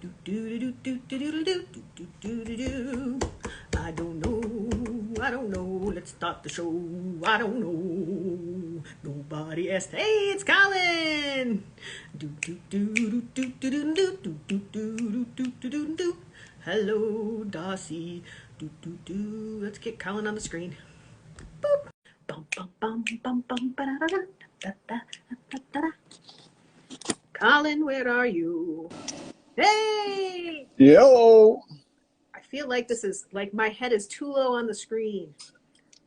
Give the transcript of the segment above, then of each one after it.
I don't know. Let's start the show. I don't know. Nobody asked. Hey, it's Colin. Hello, Darcy. Let's get Colin on the screen. Boop. Bum bum bum bum bum ba da da da da da da. Colin, where are you? Hey! Yo! I feel like this is like my head is too low on the screen.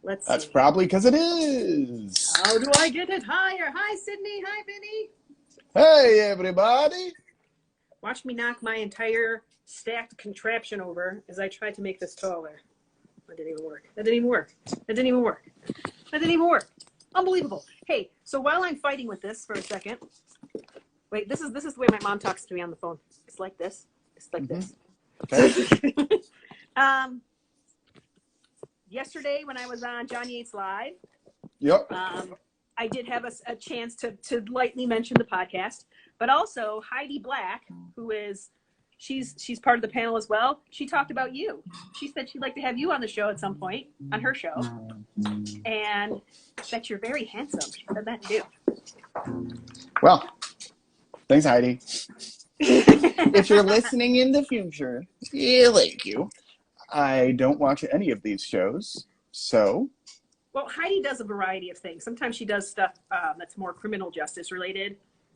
Let's see. That's probably because it is. How do I get it higher? Hi, Sydney. Hi, Vinny. Hey, everybody. Watch me knock my entire stacked contraption over as I try to make this taller. That didn't even work. That didn't even work. That didn't even work. That didn't even work. Unbelievable. Hey, so while I'm fighting with this for a second, wait, this is the way my mom talks to me on the phone. It's like this. It's like this. Okay. Yesterday when I was on John Yates Live, Yep. I did have a chance to lightly mention the podcast, but also Heidi Black, who is she's part of the panel as well. She talked about you. She said she'd like to have you on the show at some point on her show, and that you're very handsome. She said that too. Well, thanks, Heidi. If you're listening in the future, thank you. I don't watch any of these shows, so. Well, Heidi does a variety of things. Sometimes she does stuff that's more criminal justice related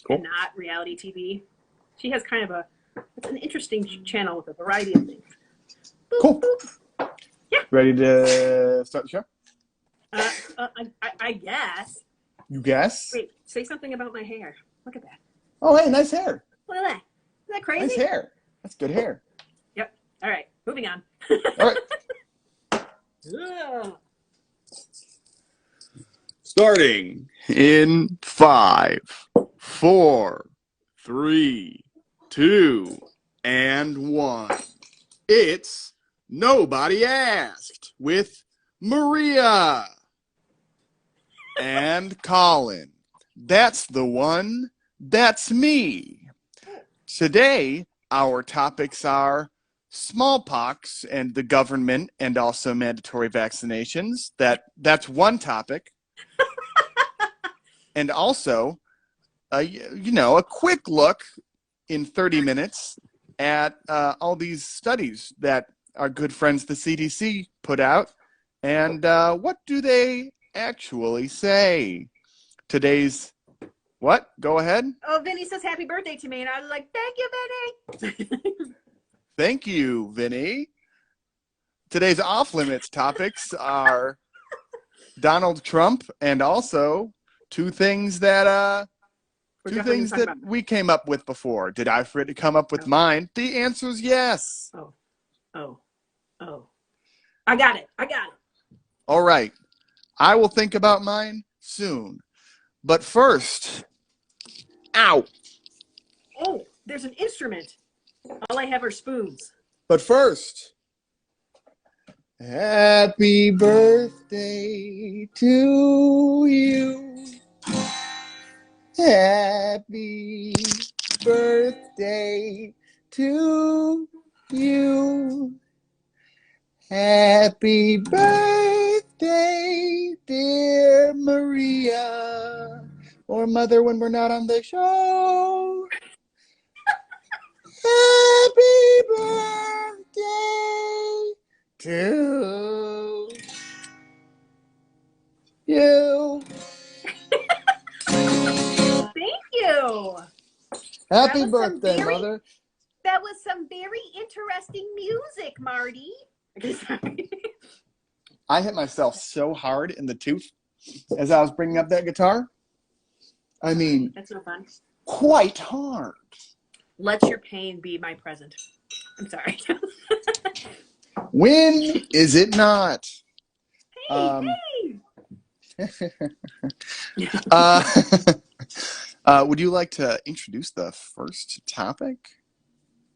and not reality TV. She has kind of it's an interesting channel with a variety of things. Boop, Cool. Boop. Yeah. Ready to start the show? I guess. You guess? Wait, say something about my hair. Look at that. Oh, hey, nice hair. Look at that. Isn't that crazy? Nice hair. That's good hair. Yep. All right. Moving on. All right. Starting in 5, 4, 3, 2, and 1. It's Nobody Asked with Maria and Colin. That's the one. That's me. Today, our topics are smallpox and the government and also mandatory vaccinations. That's one topic. And also, a quick look in 30 minutes at all these studies that our good friends, the CDC, put out. And what do they actually say? Today's, what? Go ahead. Oh, Vinny says happy birthday to me. And I was like, thank you, Vinny. Thank you, Vinny. Today's off-limits topics are Donald Trump and also two things that we came up with before. Did I forget to come up with mine? The answer is yes. Oh. I got it. All right. I will think about mine soon. But first, ow. Oh, there's an instrument. All I have are spoons. But first, happy birthday to you. Happy birthday to you. Happy birthday, dear Maria. Or Mother when we're not on the show. Happy birthday to you. Thank you. Happy birthday, Mother. That was some very interesting music, Marty. I hit myself so hard in the tooth as I was bringing up that guitar. I mean, that's no fun. Quite hard. Let your pain be my present. I'm sorry. When is it not? Hey. Would you like to introduce the first topic?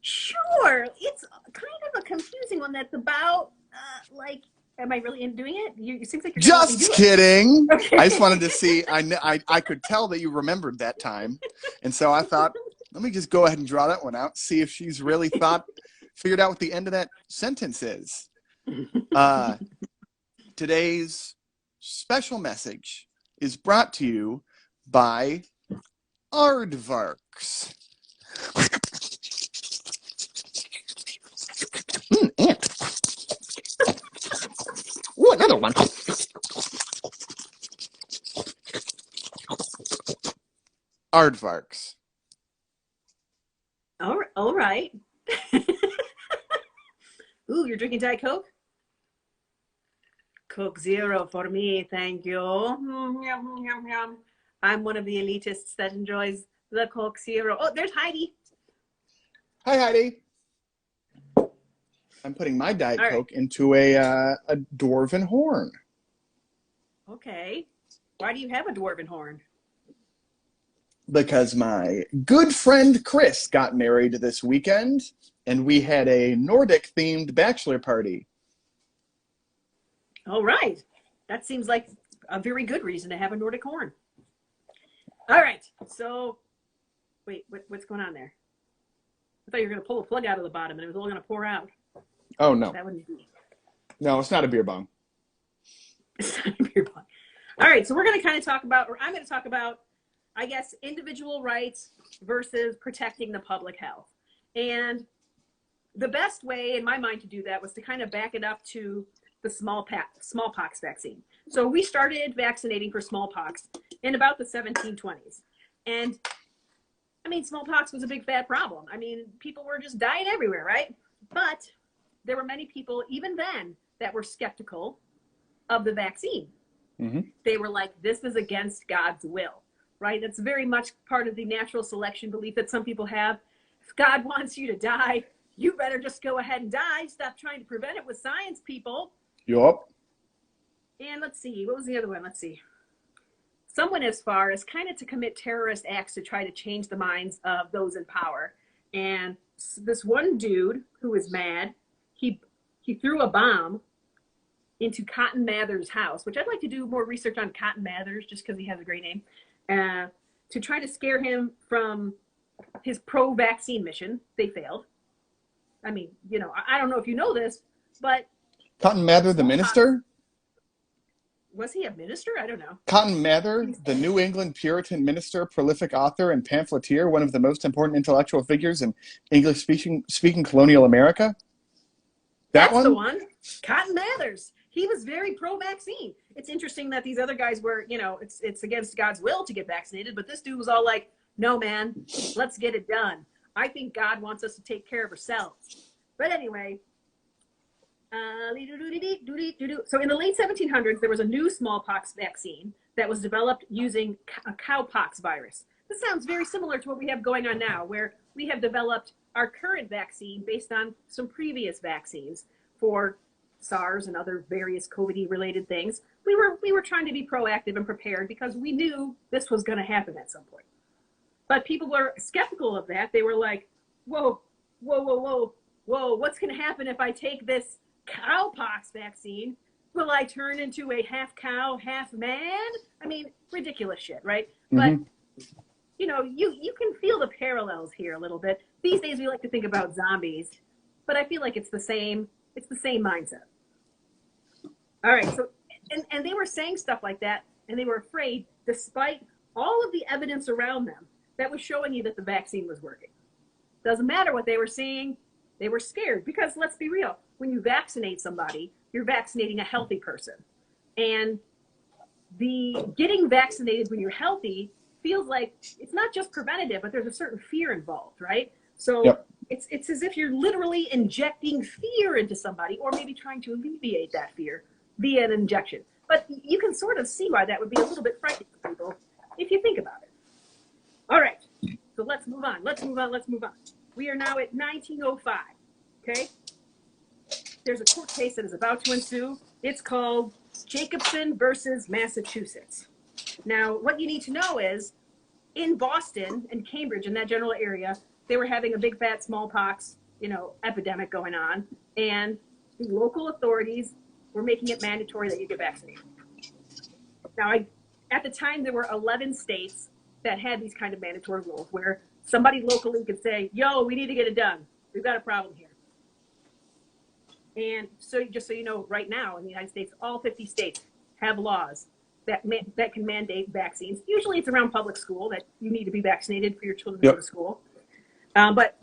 Sure. It's kind of a confusing one that's about, am I really doing it? It seems like you're just kidding. Okay. I just wanted to see. I could tell that you remembered that time, and so I thought Let me just go ahead and draw that one out, see if she's really figured out what the end of that sentence is. Today's special message is brought to you by Aardvarks. Ant. Ooh, another one. Aardvarks. All right. Ooh, you're drinking Diet Coke? Coke Zero for me, thank you. Yum, yum, yum. I'm one of the elitists that enjoys the Coke Zero. Oh, there's Heidi. Hi, Heidi. I'm putting my Diet All right. Coke into a dwarven horn. Okay. Why do you have a dwarven horn? Because my good friend Chris got married this weekend, and we had a Nordic-themed bachelor party. All right. That seems like a very good reason to have a Nordic horn. All right. So, wait, what's going on there? I thought you were going to pull a plug out of the bottom and it was all going to pour out. Oh, no. That wouldn't be. No, it's not a beer bong. It's not a beer bong. All right. So we're going to kind of talk about, or I'm going to talk about, I guess, individual rights versus protecting the public health. And the best way, in my mind, to do that was to kind of back it up to the smallpox vaccine. So we started vaccinating for smallpox in about the 1720s. And I mean, smallpox was a big fat problem. I mean, people were just dying everywhere, right? But there were many people, even then, that were skeptical of the vaccine. Mm-hmm. They were like, this is against God's will, right? That's very much part of the natural selection belief that some people have. If God wants you to die, you better just go ahead and die. Stop trying to prevent it with science, people. Yup. And let's see, what was the other one? Let's see. Some went as far as kind of to commit terrorist acts to try to change the minds of those in power. And this one dude who was mad, he threw a bomb into Cotton Mather's house, which I'd like to do more research on Cotton Mathers just because he has a great name, to try to scare him from his pro-vaccine mission. They failed. I mean, you know, I don't know if you know this, but Cotton Mather, the minister? Was he a minister? I don't know. Cotton Mather, the New England Puritan minister, prolific author, and pamphleteer, one of the most important intellectual figures in English-speaking colonial America? That's the one. Cotton Mathers. He was very pro-vaccine. It's interesting that these other guys were, you know, it's against God's will to get vaccinated, but this dude was all like, no, man, let's get it done. I think God wants us to take care of ourselves. But anyway, so in the late 1700s, there was a new smallpox vaccine that was developed using a cowpox virus. This sounds very similar to what we have going on now, where we have developed our current vaccine based on some previous vaccines for SARS and other various COVID-related things. We were trying to be proactive and prepared because we knew this was going to happen at some point. But people were skeptical of that. They were like, whoa, what's going to happen if I take this cowpox vaccine? Will I turn into a half cow, half man? I mean, ridiculous shit, right? Mm-hmm. But, you know, you can feel the parallels here a little bit. These days we like to think about zombies, but I feel like it's the same mindset. All right, so, and they were saying stuff like that, and they were afraid, despite all of the evidence around them that was showing you that the vaccine was working. Doesn't matter what they were seeing, they were scared, because let's be real, when you vaccinate somebody, you're vaccinating a healthy person. And the getting vaccinated when you're healthy feels like it's not just preventative, but there's a certain fear involved, right? So Yep. it's as if you're literally injecting fear into somebody, or maybe trying to alleviate that fear via an injection. But you can sort of see why that would be a little bit frightening to people if you think about it. All right, so let's move on. We are now at 1905, okay? There's a court case that is about to ensue. It's called Jacobson versus Massachusetts. Now, what you need to know is, in Boston and Cambridge, in that general area, they were having a big fat smallpox, epidemic going on, and the local authorities were making it mandatory that you get vaccinated. Now, at the time, there were 11 states that had these kind of mandatory rules where somebody locally could say, yo, we need to get it done. We've got a problem here. And so just so you know, right now in the United States, all 50 states have laws that can mandate vaccines. Usually it's around public school that you need to be vaccinated for your children to go to school. But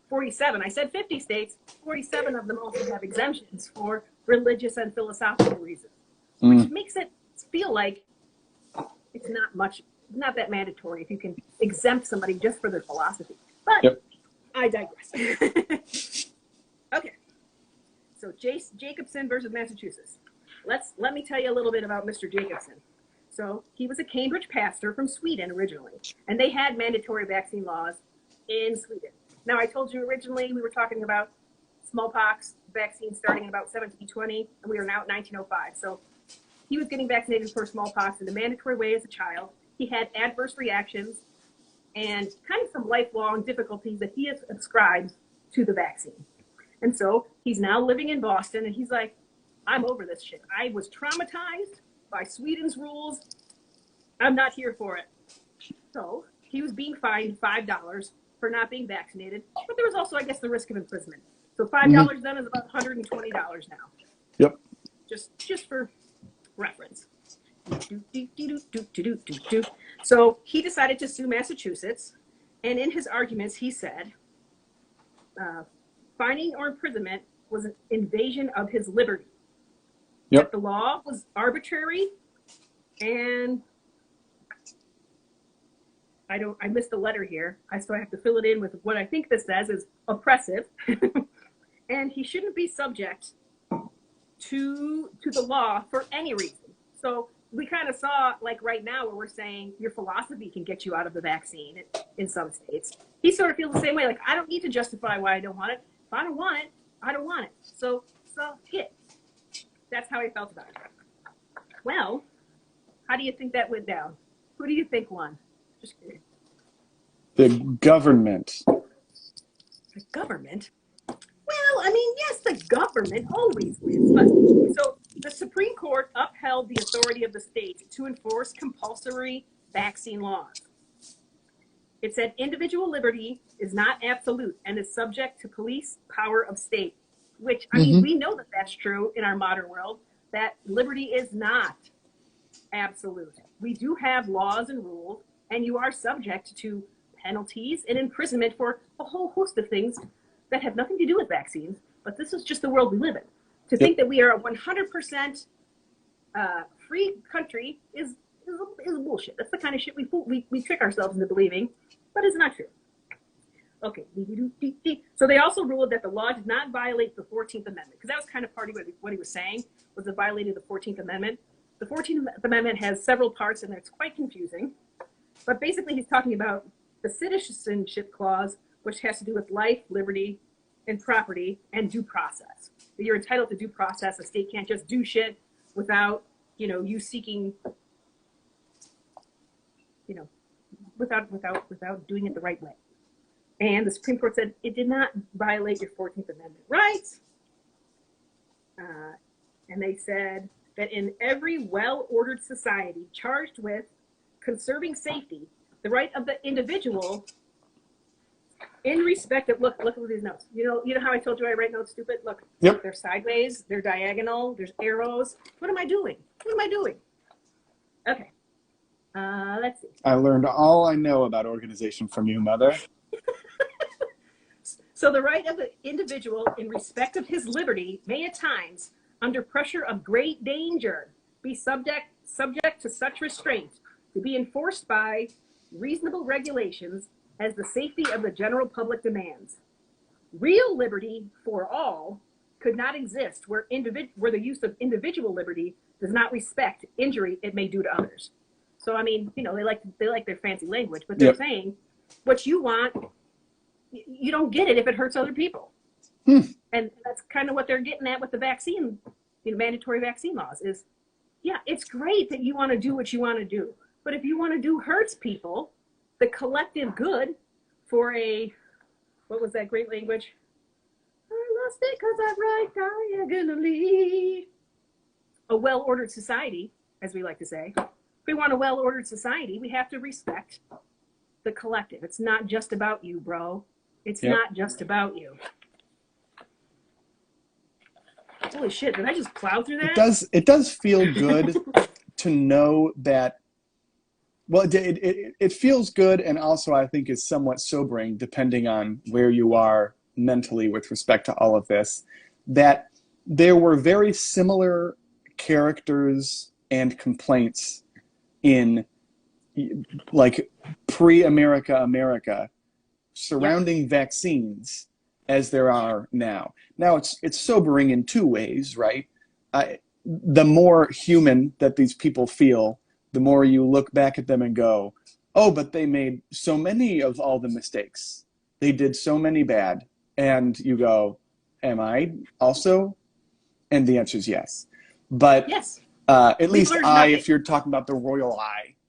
47, I said 50 states, 47 of them also have exemptions for religious and philosophical reasons, which makes it feel like it's not that mandatory if you can exempt somebody just for their philosophy. But I digress. Okay. So Jace Jacobsen versus Massachusetts. Let me tell you a little bit about Mr. Jacobson. So he was a Cambridge pastor from Sweden originally, and they had mandatory vaccine laws in Sweden. Now, I told you originally we were talking about smallpox vaccine starting in about 1720, and we are now at 1905. So he was getting vaccinated for smallpox in a mandatory way as a child. He had adverse reactions and kind of some lifelong difficulties that he has ascribed to the vaccine. And so he's now living in Boston, and he's like, I'm over this shit. I was traumatized by Sweden's rules. I'm not here for it. So he was being fined $5 for not being vaccinated, but there was also, I guess, the risk of imprisonment. So $5 then is about $120 now. Yep. Just for reference. So he decided to sue Massachusetts, and in his arguments, he said, fining or imprisonment was an invasion of his liberty. That the law was arbitrary, and I missed a letter here, so I have to fill it in with what I think this says is oppressive, and he shouldn't be subject to the law for any reason. So we kind of saw, like right now, where we're saying your philosophy can get you out of the vaccine in some states. He sort of feels the same way, like, I don't need to justify why I don't want it. If I don't want it, I don't want it. So get. That's how I felt about it. Well, how do you think that went down? Who do you think won? Just kidding. The government. The government? Well, I mean, yes, the government always wins. But, so the Supreme Court upheld the authority of the state to enforce compulsory vaccine laws. It said individual liberty is not absolute and is subject to police power of state, which, I mean, we know that that's true in our modern world, that liberty is not absolute. We do have laws and rules, and you are subject to penalties and imprisonment for a whole host of things that have nothing to do with vaccines, but this is just the world we live in. To think that we are a 100% free country is bullshit. That's the kind of shit we trick ourselves into believing, but it's not true. Okay, so they also ruled that the law did not violate the 14th Amendment, because that was kind of part of what he was saying, was it violated the 14th Amendment. The 14th Amendment has several parts, and it's quite confusing. But basically, he's talking about the citizenship clause, which has to do with life, liberty, and property, and due process. You're entitled to due process. A state can't just do shit without, you seeking, without doing it the right way. And the Supreme Court said it did not violate your 14th Amendment rights. And they said that in every well-ordered society charged with conserving safety, the right of the individual in respect of, look at these notes. You know how I told you I write notes stupid? Look, they're sideways, they're diagonal, there's arrows. What am I doing? Okay. Let's see. I learned all I know about organization from you, Mother. So the right of the individual in respect of his liberty may at times, under pressure of great danger, be subject to such restraint to be enforced by reasonable regulations as the safety of the general public demands. Real liberty for all could not exist where the use of individual liberty does not respect injury it may do to others. So, I mean, they like their fancy language, but they're saying what you want, you don't get it if it hurts other people. And that's kind of what they're getting at with the vaccine, mandatory vaccine laws is, it's great that you want to do what you want to do. But if you want to do hurts people, the collective good for what was that great language? I lost it because I write diagonally. A well-ordered society, as we like to say. If we want a well-ordered society, we have to respect the collective. It's not just about you, bro. It's Yep. not just about you. Holy shit, did I just plow through that? It does feel good to know that, well, it feels good, and also I think is somewhat sobering, depending on where you are mentally with respect to all of this, that there were very similar characters and complaints in like pre-America surrounding vaccines as there are now. Now it's sobering in two ways, right? The more human that these people feel, the more you look back at them and go, oh, but they made so many of all the mistakes. They did so many bad. And you go, am I also? And the answer is yes. But yes. At least if you're talking about the royal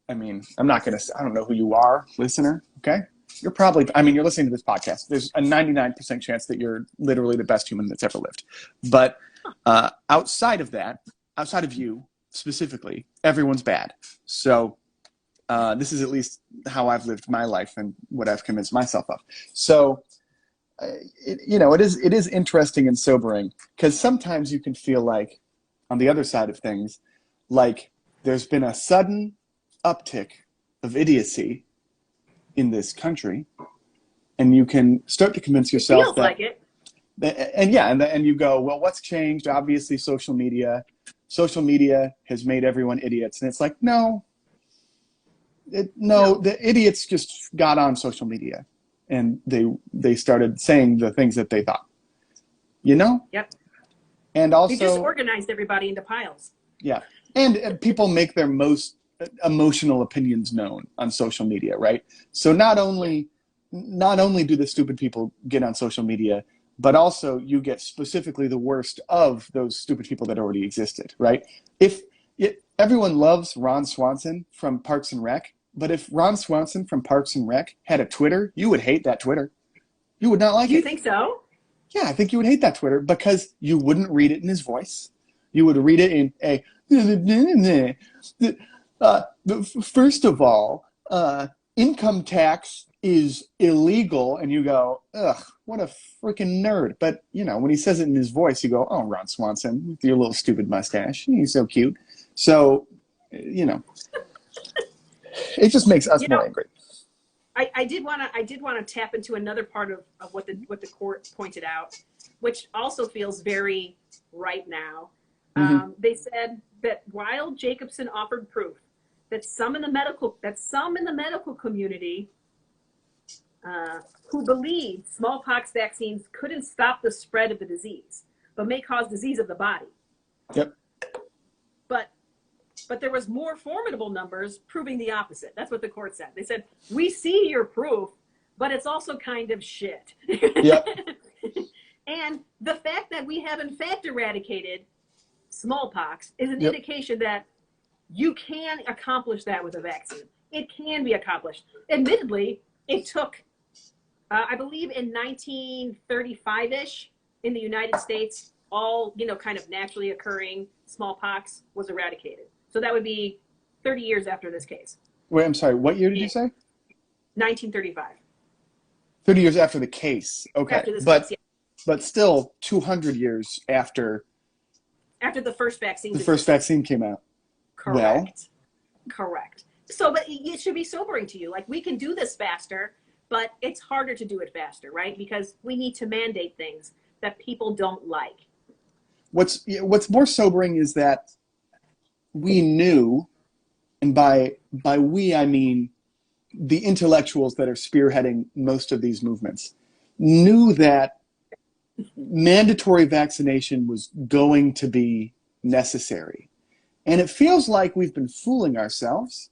I mean, I don't know who you are, listener, okay? You're probably, you're listening to this podcast. There's a 99% chance that you're literally the best human that's ever lived. But outside of that, outside of you specifically, everyone's bad. So this is at least how I've lived my life and what I've convinced myself of. So, it is interesting and sobering, because sometimes you can feel like, on the other side of things, like there's been a sudden uptick of idiocy in this country, and you can start to convince yourself it feels like it. And you go, well, what's changed? Obviously, social media has made everyone idiots. And it's like, no, the idiots just got on social media and they started saying the things that they thought, Yep. And also, they just organized everybody into piles. Yeah. And people make their most emotional opinions known on social media, right? So not only do the stupid people get on social media, but also you get specifically the worst of those stupid people that already existed, right? Everyone loves Ron Swanson from Parks and Rec, but if Ron Swanson from Parks and Rec had a Twitter, you would hate that Twitter. You would not like it. Do you think so? Yeah, I think you would hate that Twitter, because you wouldn't read it in his voice. You would read it in first of all, income tax is illegal, and you go, ugh, what a freaking nerd. But, when he says it in his voice, you go, oh, Ron Swanson, with your little stupid mustache. He's so cute. So, it just makes us more angry. I did want to tap into another part of what the court pointed out, which also feels very right now. Mm-hmm. They said that while Jacobson offered proof that some in the medical community who believed smallpox vaccines couldn't stop the spread of the disease, but may cause disease of the body. Yep. But there was more formidable numbers proving the opposite. That's what the court said. They said, we see your proof, but it's also kind of shit. Yep. And the fact that we have in fact eradicated smallpox is an indication that you can accomplish that with a vaccine. It can be accomplished. Admittedly, it took, I believe in 1935-ish in the United States, all, kind of naturally occurring smallpox was eradicated. So that would be 30 years after this case. Wait, I'm sorry. What year did you say? 1935. 30 years after the case. Okay. After this case, yeah. But still 200 years after the first vaccine. The first vaccine came out. Correct. Well, correct. So, but it should be sobering to you. Like, we can do this faster, but it's harder to do it faster, right? Because we need to mandate things that people don't like. What's more sobering is that we knew, and by we I mean the intellectuals that are spearheading most of these movements, knew that mandatory vaccination was going to be necessary. And it feels like we've been fooling ourselves.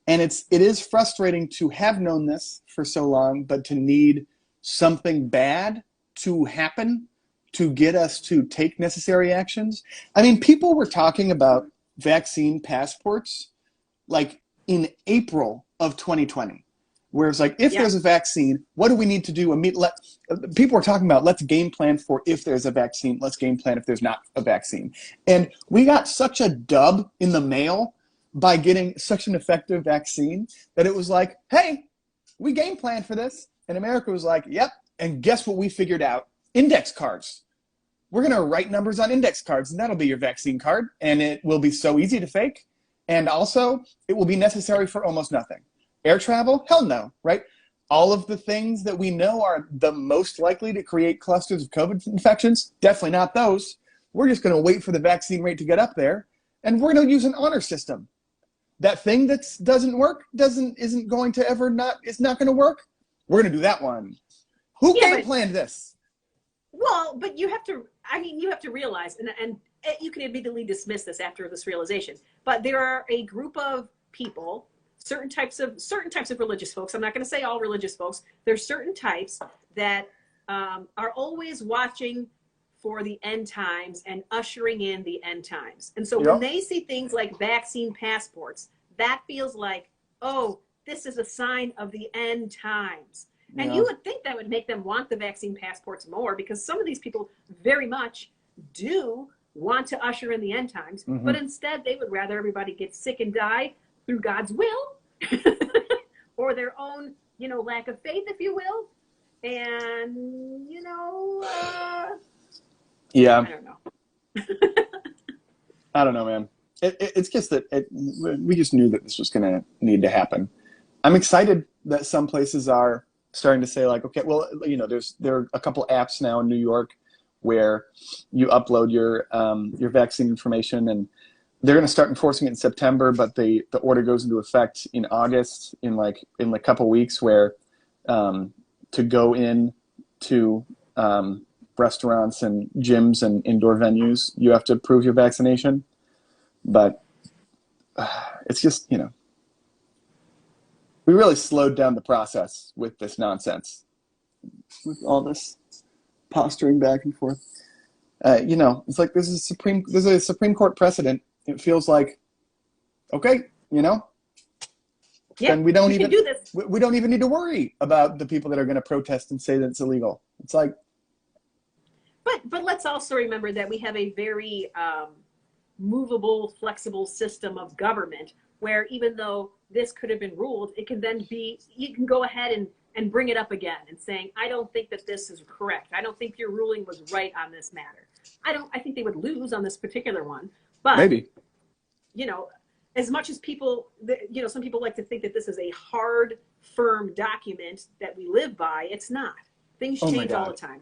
And it is frustrating to have known this for so long, but to need something bad to happen to get us to take necessary actions. I mean, people were talking about vaccine passports like in April of 2020, where it's like, if there's a vaccine, what do we need to do? People were talking about, let's game plan for if there's a vaccine, let's game plan if there's not a vaccine. And we got such a dub in the mail by getting such an effective vaccine that it was like, hey, We game planned for this. And America was like, yep. And guess what we figured out? Index cards. We're going to write numbers on index cards, and that'll be your vaccine card. And it will be so easy to fake. And also, it will be necessary for almost nothing. Air travel? Hell no, right? All of the things that we know are the most likely to create clusters of COVID infections, definitely not those. We're just going to wait for the vaccine rate to get up there, and we're going to use an honor system. That thing that doesn't work, isn't going to ever not, it's not going to work. We're going to do that one. Who game planned this? Well, but you have to, you have to realize, and you can admittedly dismiss this after this realization, but there are a group of people, certain types of religious folks. I'm not going to say all religious folks. There's certain types that are always watching for the end times and ushering in the end times. And so when they see things like vaccine passports, that feels like, oh, this is a sign of the end times. And you would think that would make them want the vaccine passports more, because some of these people very much do want to usher in the end times, but instead they would rather everybody get sick and die through God's will or their own, lack of faith, if you will. And, yeah. I don't know. I don't know, man. It's just that we just knew that this was going to need to happen. I'm excited that some places are starting to say, like, okay, well, there are a couple apps now in New York where you upload your vaccine information, and they're going to start enforcing it in September, but the order goes into effect in August, in a couple weeks, where to go in to restaurants and gyms and indoor venues, you have to prove your vaccination. But it's just, we really slowed down the process with this nonsense, with all this posturing back and forth. It's like there's a Supreme Court precedent. It feels like, okay, and we don't even need to worry about the people that are going to protest and say that it's illegal. It's like, but let's also remember that we have a very movable, flexible system of government where even though this could have been ruled, it can then be, you can go ahead and bring it up again and saying, I don't think that this is correct. I don't think your ruling was right on this matter. I think they would lose on this particular one, but maybe, as much as people, some people like to think that this is a hard, firm document that we live by, it's not. Things change all the time.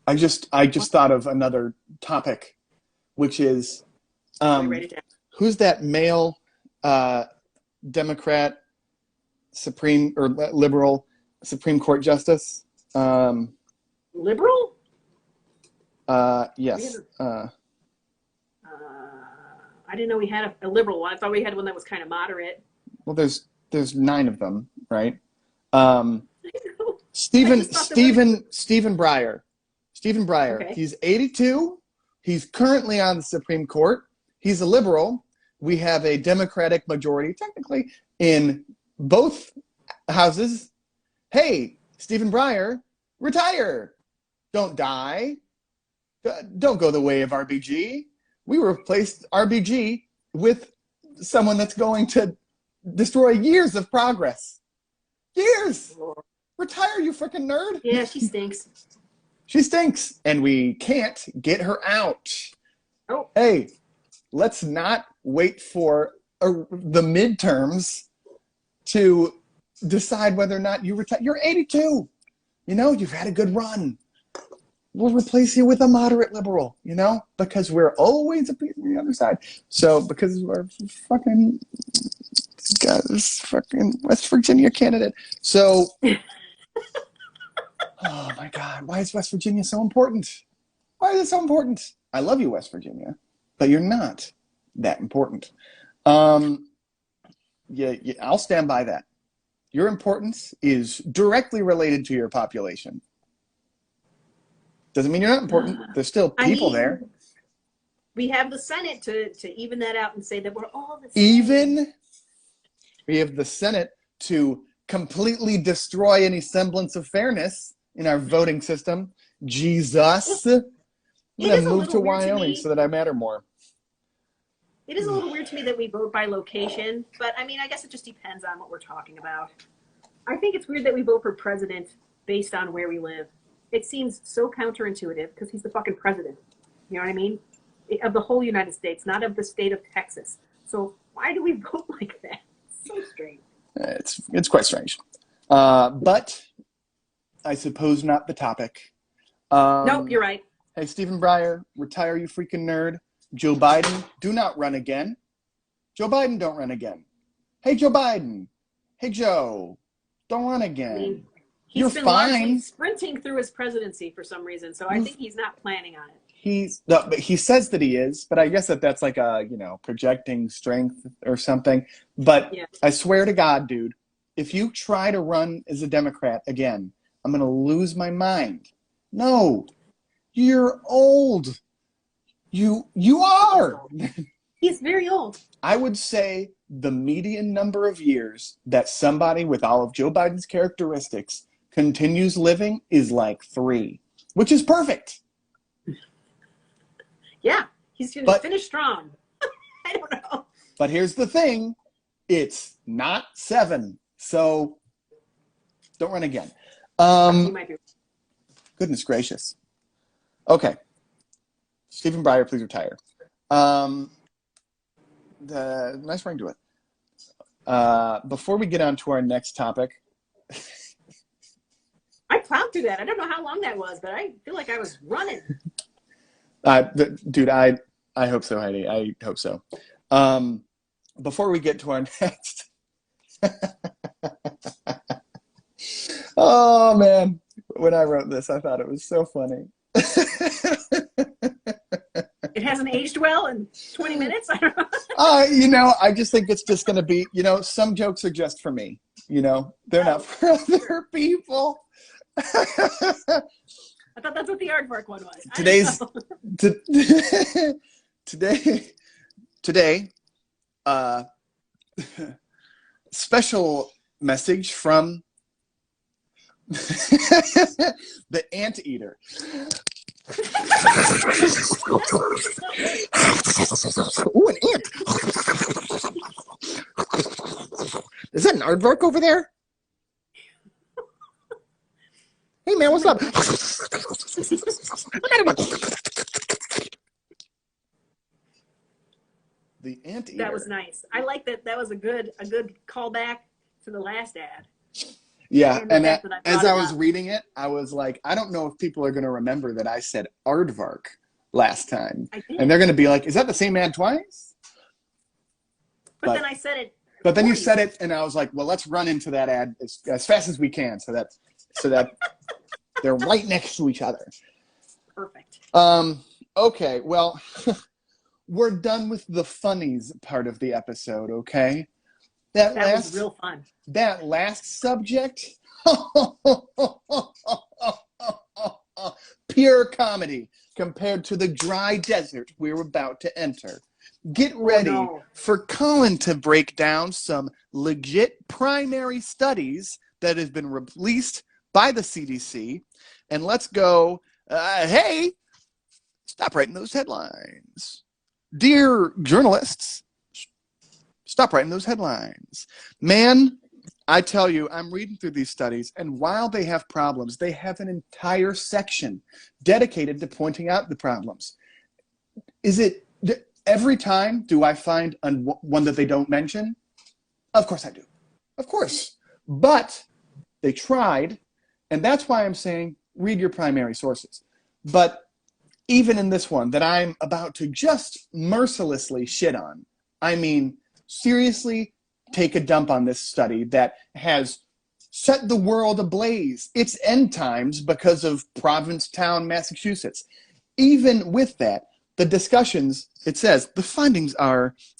I just thought of another topic, which is, who's that male Democrat Supreme or liberal Supreme Court justice? Liberal? Yes. I didn't know we had a liberal one. I thought we had one that was kind of moderate. Well, there's 9 of them, right? Stephen Breyer. Stephen Breyer. Okay. He's 82. He's currently on the Supreme Court. He's a liberal. We have a Democratic majority, technically, in both houses. Hey, Stephen Breyer, retire. Don't die. Don't go the way of RBG. We replaced RBG with someone that's going to destroy years of progress. Years. Retire, you freaking nerd. Yeah, she stinks. She stinks, and we can't get her out. Oh. Hey, let's not wait for the midterms to decide whether or not you retire. You're 82. You've had a good run. We'll replace you with a moderate liberal, because we're always appeasing the other side. So because we're fucking West Virginia candidate. So, oh my God, why is West Virginia so important? Why is it so important? I love you, West Virginia, but you're not that important. Yeah, I'll stand by that. Your importance is directly related to your population. Doesn't mean you're not important. There's still people there. We have the Senate to even that out and say that we're all the same. We have the Senate to completely destroy any semblance of fairness in our voting system. Jesus. I'm going to move to Wyoming so that I matter more. It is a little weird to me that we vote by location, but I mean, I guess it just depends on what we're talking about. I think it's weird that we vote for president based on where we live. It seems so counterintuitive because he's the fucking president. You know what I mean? Of the whole United States, not of the state of Texas. So why do we vote like that? It's so strange. It's quite strange. But I suppose not the topic. Nope, you're right. Hey, Stephen Breyer, retire, you freaking nerd. Joe Biden, do not run again. Joe Biden, don't run again. Hey, Joe Biden. Hey, Joe, don't run again. I mean, You're been fine. largely sprinting through his presidency for some reason, so I think he's not planning on it. But he says that he is, but I guess that's like a, projecting strength or something. But yeah. I swear to God, dude, if you try to run as a Democrat again, I'm going to lose my mind. No, you're old. You are. He's very old. I would say the median number of years that somebody with all of Joe Biden's characteristics continues living is like 3, which is perfect. Yeah, he's going to finish strong. I don't know. But here's the thing. It's not 7. So don't run again. You might be. Goodness gracious. Okay. Stephen Breyer, please retire. Nice ring to it. Before we get on to our next topic. I plowed through that. I don't know how long that was, but I feel like I was running. Dude, I hope so, Heidi. I hope so. Before we get to our next. Oh, man. When I wrote this, I thought it was so funny. It hasn't aged well in 20 minutes? I don't know. I just think it's just going to be, some jokes are just for me. They're not for other people. I thought that's what the aardvark one was. Today, special message from the anteater. Ooh, an ant. Is that an aardvark over there? Hey, man, what's up? The anteater. That was nice. I like that. That was a good callback to the last ad. Yeah, and as I was reading it, I was like, I don't know if people are going to remember that I said aardvark last time. And they're going to be like, is that the same ad twice? But then I said it. But then you said it, and I was like, well, let's run into that ad as fast as we can so that they're right next to each other. Perfect. Okay, well, we're done with the funnies part of the episode, okay? That was real fun. That last subject, pure comedy compared to the dry desert we're about to enter. Get ready for Colin to break down some legit primary studies that have been released by the CDC. And let's go, hey, stop writing those headlines. Dear journalists, stop writing those headlines. Man, I tell you, I'm reading through these studies, and while they have problems, they have an entire section dedicated to pointing out the problems. Every time do I find one that they don't mention? Of course I do. Of course. But they tried, and that's why I'm saying read your primary sources. But even in this one that I'm about to just mercilessly shit on, I mean, seriously, take a dump on this study that has set the world ablaze. It's end times because of Provincetown, Massachusetts. Even with that, the discussions, it says, the findings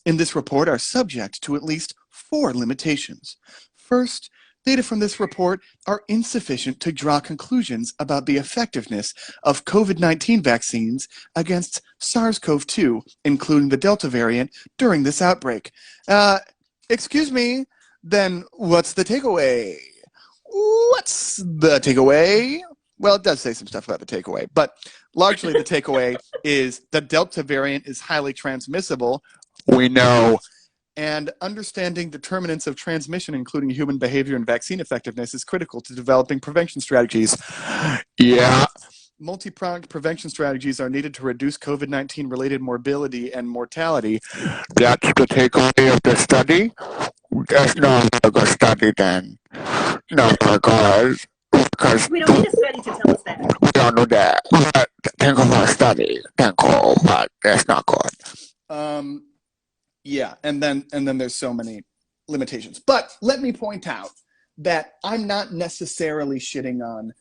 in this report are subject to at least 4 limitations. First, data from this report are insufficient to draw conclusions about the effectiveness of COVID-19 vaccines against SARS-CoV-2, including the Delta variant, during this outbreak. Excuse me, then what's the takeaway? What's the takeaway? Well, it does say some stuff about the takeaway, but largely the takeaway is the Delta variant is highly transmissible, We know. And understanding determinants of transmission, including human behavior and vaccine effectiveness, is critical to developing prevention strategies. Yeah. Multi-pronged prevention strategies are needed to reduce COVID-19 related morbidity and mortality. That's the takeaway of the study? That's not a good study then. No, because We don't need a study to tell us that. we don't know that. But think of our study. Thank you, but that's not good. Yeah, and then there's so many limitations. But let me point out that I'm not necessarily shitting on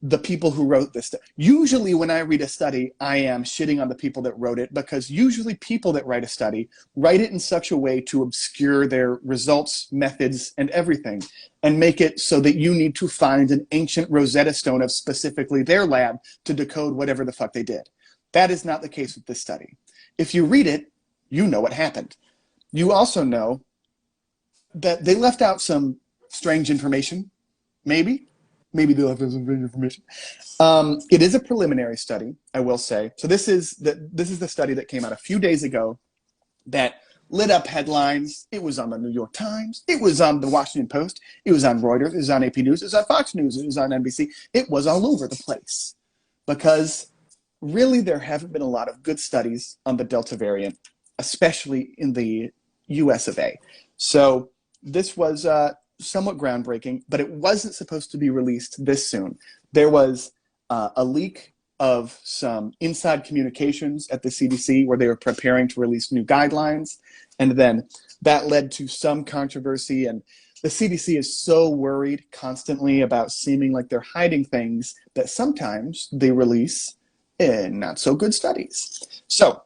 the people who wrote this. Usually when I read a study, I am shitting on the people that wrote it, because usually people that write a study write it in such a way to obscure their results, methods, and everything, and make it so that you need to find an ancient Rosetta Stone of specifically their lab to decode whatever the fuck they did. That is not the case with this study. If you read it, you know what happened. You also know that they left out some strange information, maybe they left out some strange information. It is a preliminary study, I will say. So this is the study that came out a few days ago that lit up headlines. It was on the New York Times. It was on the Washington Post. It was on Reuters. It was on AP News. It was on Fox News. It was on NBC. It was all over the place, because really there haven't been a lot of good studies on the Delta variant, especially in the US of A. So this was somewhat groundbreaking, but it wasn't supposed to be released this soon. There was a leak of some inside communications at the CDC where they were preparing to release new guidelines, and then that led to some controversy, and the CDC is so worried constantly about seeming like they're hiding things that sometimes they release not so good studies. So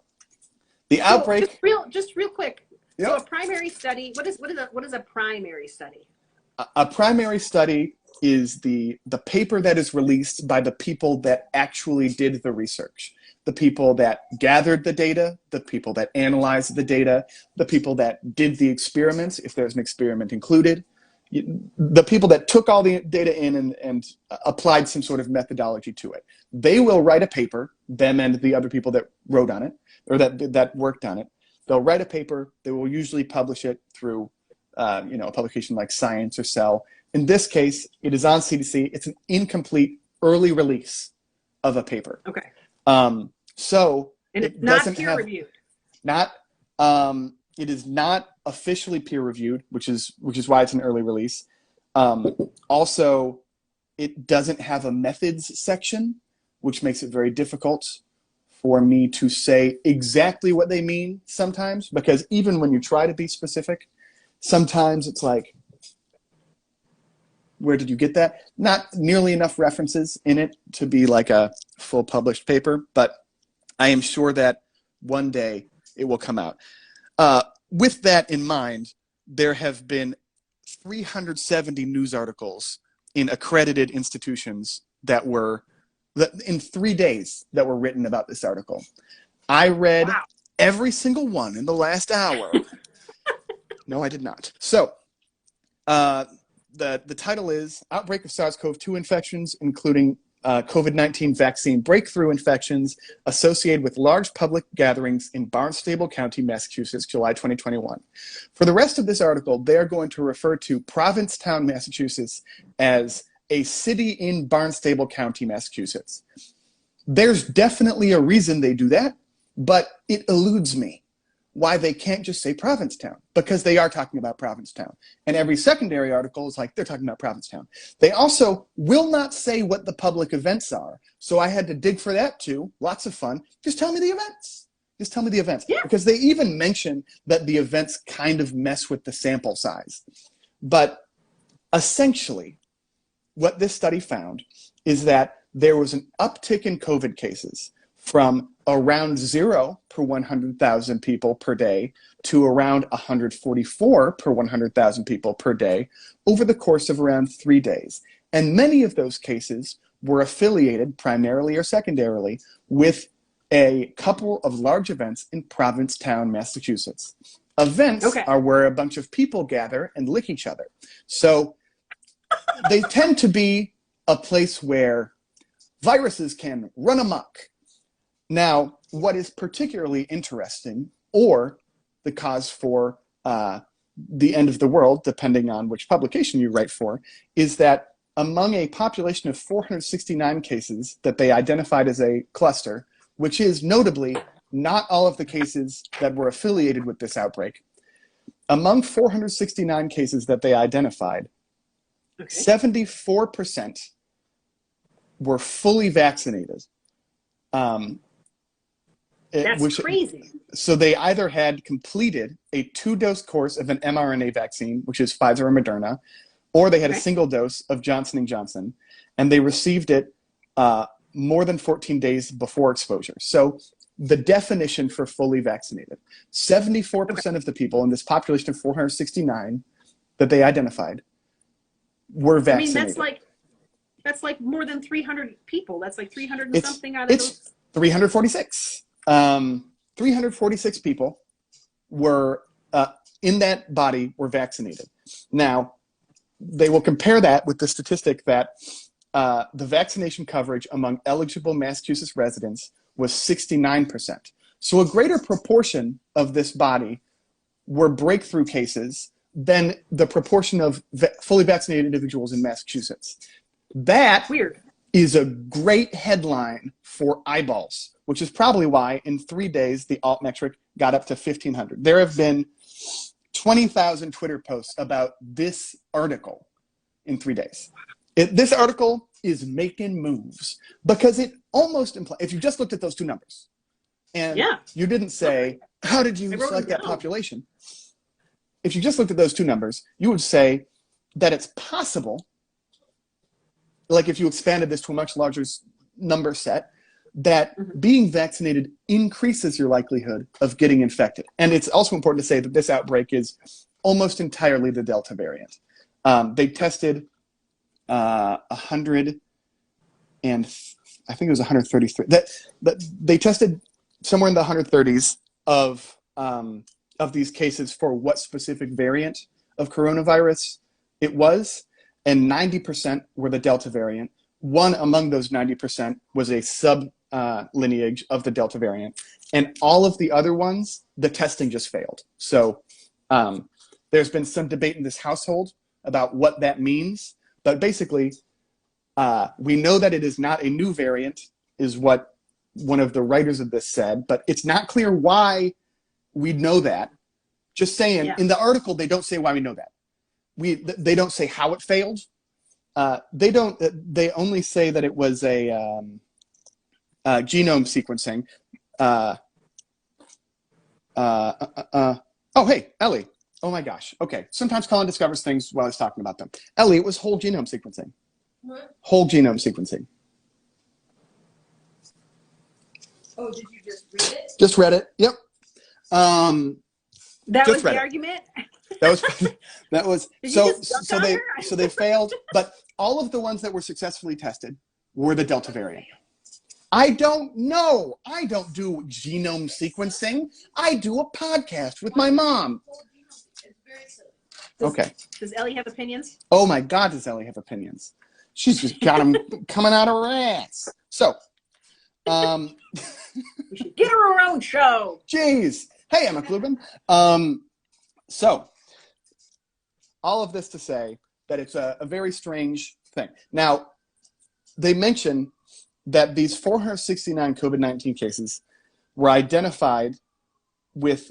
the outbreak. Just real quick. Yep. So a primary study. What is a primary study? A primary study is the paper that is released by the people that actually did the research, the people that gathered the data, the people that analyzed the data, the people that did the experiments, if there's an experiment included, the people that took all the data in and applied some sort of methodology to it. They will write a paper, them and the other people that wrote on it, or that worked on it. They'll write a paper. They will usually publish it through a publication like Science or Cell. In this case, it is on CDC. It's an incomplete early release of a paper. Okay. So and it's not peer reviewed. It is not officially peer reviewed, which is why it's an early release. Also, it doesn't have a methods section, which makes it very difficult for me to say exactly what they mean sometimes, because even when you try to be specific, sometimes it's like, where did you get that? Not nearly enough references in it to be like a full published paper, but I am sure that one day it will come out. With that in mind, there have been 370 news articles in accredited institutions that were in 3 days that were written about this article. I read every single one in the last hour. No, I did not. So the title is Outbreak of SARS-CoV-2 Infections, including COVID-19 vaccine breakthrough infections associated with large public gatherings in Barnstable County, Massachusetts, July 2021. For the rest of this article, they are going to refer to Provincetown, Massachusetts as a city in Barnstable County, Massachusetts. There's definitely a reason they do that, but it eludes me why they can't just say Provincetown, because they are talking about Provincetown. And every secondary article is like, they're talking about Provincetown. They also will not say what the public events are. So I had to dig for that too. Lots of fun. Just tell me the events. Just tell me the events. Yeah. Because they even mention that the events kind of mess with the sample size. But essentially, what this study found is that there was an uptick in COVID cases from around 0 per 100,000 people per day to around 144 per 100,000 people per day over the course of around 3 days. And many of those cases were affiliated primarily or secondarily with a couple of large events in Provincetown, Massachusetts. Events are where a bunch of people gather and lick each other. So they tend to be a place where viruses can run amok. Now, what is particularly interesting, or the cause for the end of the world, depending on which publication you write for, is that among a population of 469 cases that they identified as a cluster, which is notably not all of the cases that were affiliated with this outbreak, among 469 cases that they identified, 74% were fully vaccinated. That's crazy. So they either had completed a 2-dose course of an mRNA vaccine, which is Pfizer or Moderna, or they had a single dose of Johnson & Johnson, and they received it more than 14 days before exposure. So the definition for fully vaccinated, 74% of the people in this population of 469 that they identified were vaccinated. I mean, that's like more than 300 people. That's like 300 and something out of those. It's 346. 346 people were in that body were vaccinated. Now, they will compare that with the statistic that the vaccination coverage among eligible Massachusetts residents was 69%. So a greater proportion of this body were breakthrough cases than the proportion of fully vaccinated individuals in Massachusetts. That is a great headline for eyeballs, which is probably why in 3 days the alt metric got up to 1,500. There have been 20,000 Twitter posts about this article in 3 days. This article is making moves because it almost implies, if you just looked at those two numbers and you didn't say, how did you select that population? If you just looked at those two numbers, you would say that it's possible, like if you expanded this to a much larger number set, that being vaccinated increases your likelihood of getting infected. And it's also important to say that this outbreak is almost entirely the Delta variant. They tested 100 and I think it was 133. They tested somewhere in the 130s of these cases for what specific variant of coronavirus it was, and 90% were the Delta variant. One among those 90% was a sub lineage of the Delta variant, and all of the other ones, the testing just failed. So there's been some debate in this household about what that means, but basically we know that it is not a new variant, is what one of the writers of this said, but it's not clear why we know that. Just saying, in the article, they don't say why we know that. They don't say how it failed. They only say that it was a genome sequencing. Oh, hey, Ellie. Oh my gosh. Okay. Sometimes Colin discovers things while he's talking about them. Ellie, it was whole genome sequencing. What? Whole genome sequencing. Oh, did you just read it? Just read it. Yep. That was the argument? That was so they failed, but all of the ones that were successfully tested were the Delta variant. I don't know. I don't do genome sequencing. I do a podcast with my mom. Okay. Does Ellie have opinions? Oh my God, does Ellie have opinions? She's just got them coming out of her ass. So, we should get her own show. Jeez. Hey, Emma Klubin. So, all of this to say that it's a very strange thing. Now, they mention that these 469 COVID-19 cases were identified with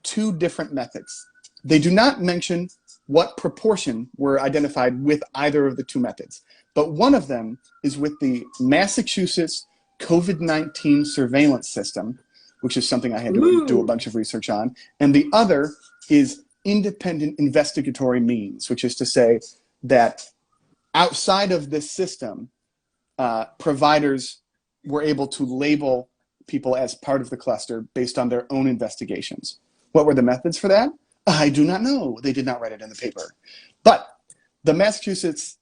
2 different methods. They do not mention what proportion were identified with either of the 2 methods, but one of them is with the Massachusetts COVID-19 surveillance system, which is something I had to do a bunch of research on, and the other is independent investigatory means, which is to say that outside of this system, providers were able to label people as part of the cluster based on their own investigations. What were the methods for that? I do not know. They did not write it in the paper. But the Massachusetts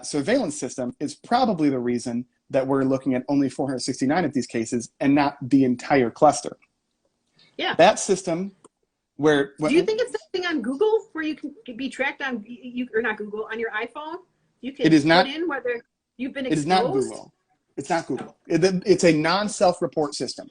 surveillance system is probably the reason that we're looking at only 469 of these cases and not the entire cluster. Yeah. That system where... Do you think it's something on Google where you can be tracked on, or not Google, on your iPhone? You can put in whether you've been exposed? It is not Google. It's not Google. It's a non-self-report system.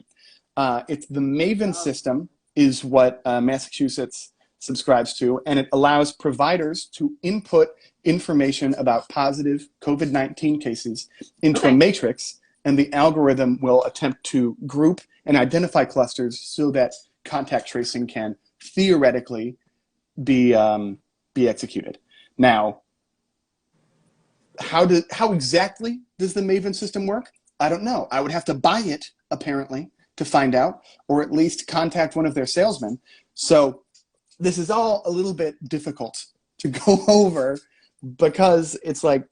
It's the Maven system is what Massachusetts subscribes to, and it allows providers to input information about positive COVID-19 cases into a matrix, and the algorithm will attempt to group and identify clusters so that contact tracing can theoretically be executed. Now, how exactly does the Maven system work? I don't know. I would have to buy it, apparently, to find out, or at least contact one of their salesmen. So this is all a little bit difficult to go over because it's like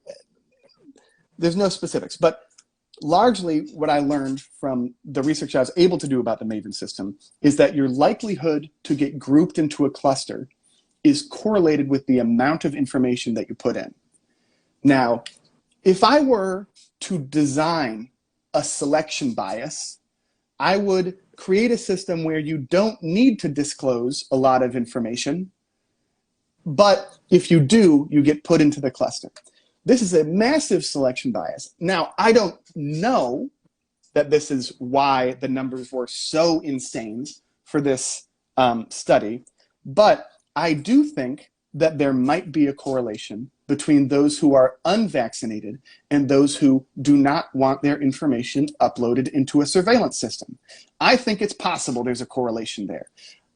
there's no specifics. But largely what I learned from the research I was able to do about the Maven system is that your likelihood to get grouped into a cluster is correlated with the amount of information that you put in. Now, if I were to design a selection bias, I would create a system where you don't need to disclose a lot of information, but if you do, you get put into the cluster. This is a massive selection bias. Now, I don't know that this is why the numbers were so insane for this study, but I do think that there might be a correlation between those who are unvaccinated and those who do not want their information uploaded into a surveillance system. I think it's possible there's a correlation there.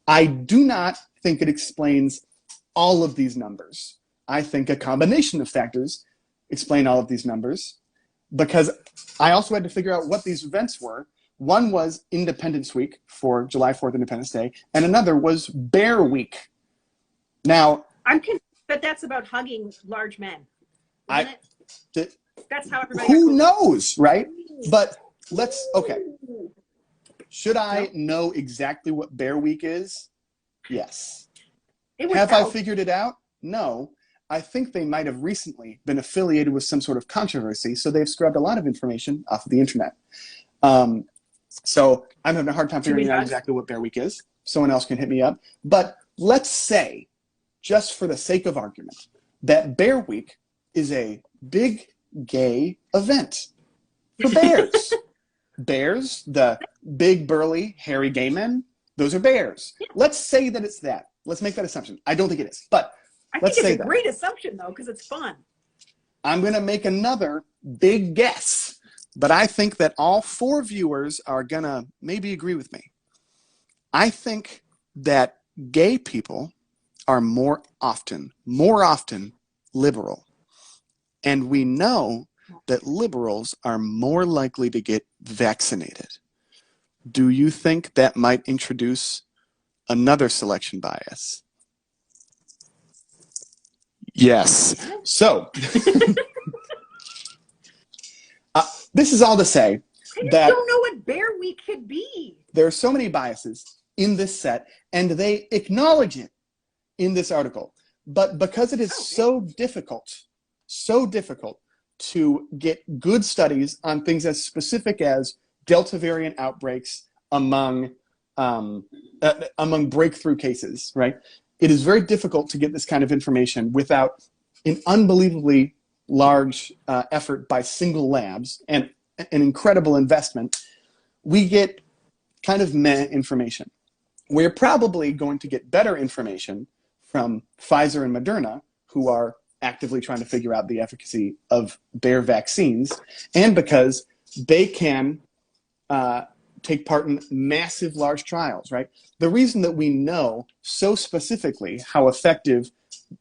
I do not think it explains all of these numbers. I think a combination of factors explain all of these numbers, because I also had to figure out what these events were. One was Independence Week for July 4th, Independence Day, and another was Bear Week. Now, I'm confused, but that's about hugging large men. Isn't it? That's how everybody. Who knows, right? But okay. Should I know exactly what Bear Week is? Yes. Have I figured it out? No. I think they might have recently been affiliated with some sort of controversy, so they've scrubbed a lot of information off of the internet. So I'm having a hard time figuring out exactly what Bear Week is. Someone else can hit me up. But let's say, just for the sake of argument, that Bear Week is a big gay event for bears. Bears, the big, burly, hairy gay men, those are bears. Let's say that it's that. Let's make that assumption. I don't think it is, but let's say that. I think it's a great assumption, though, because it's fun. I'm going to make another big guess, but I think that all 4 viewers are going to maybe agree with me. I think that gay people are more often liberal. And we know that liberals are more likely to get vaccinated. Do you think that might introduce another selection bias? Yes. So, this is all to say that I don't know what Bear Week could be. There are so many biases in this set, and they acknowledge it in this article. But because it is so difficult to get good studies on things as specific as Delta variant outbreaks among breakthrough cases, right? It is very difficult to get this kind of information without an unbelievably large effort by single labs and an incredible investment. We get kind of meh information. We're probably going to get better information from Pfizer and Moderna, who are actively trying to figure out the efficacy of their vaccines, and because they can take part in massive, large trials, right? The reason that we know so specifically how effective